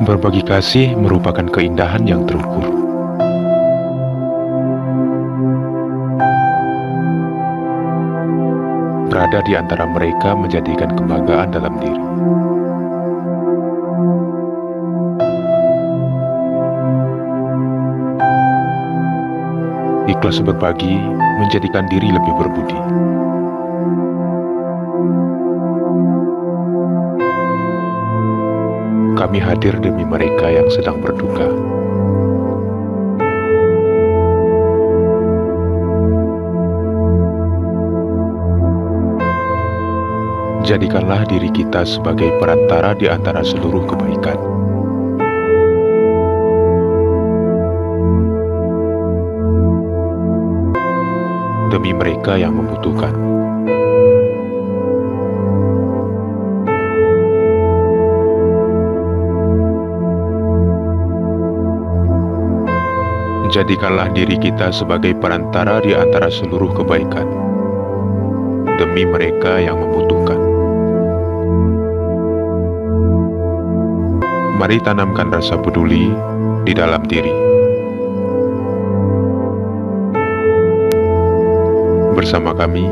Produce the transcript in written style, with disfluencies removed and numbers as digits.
Berbagi kasih merupakan keindahan yang terukur. Berada di antara mereka menjadikan kebanggaan dalam diri. Ikhlas berbagi menjadikan diri lebih berbudi. Kami hadir demi mereka yang sedang berduka. Jadikanlah diri kita sebagai perantara di antara seluruh kebaikan. Demi mereka yang membutuhkan. Jadikanlah diri kita sebagai perantara di antara seluruh kebaikan, demi mereka yang membutuhkan. Mari tanamkan rasa peduli di dalam diri. Bersama kami,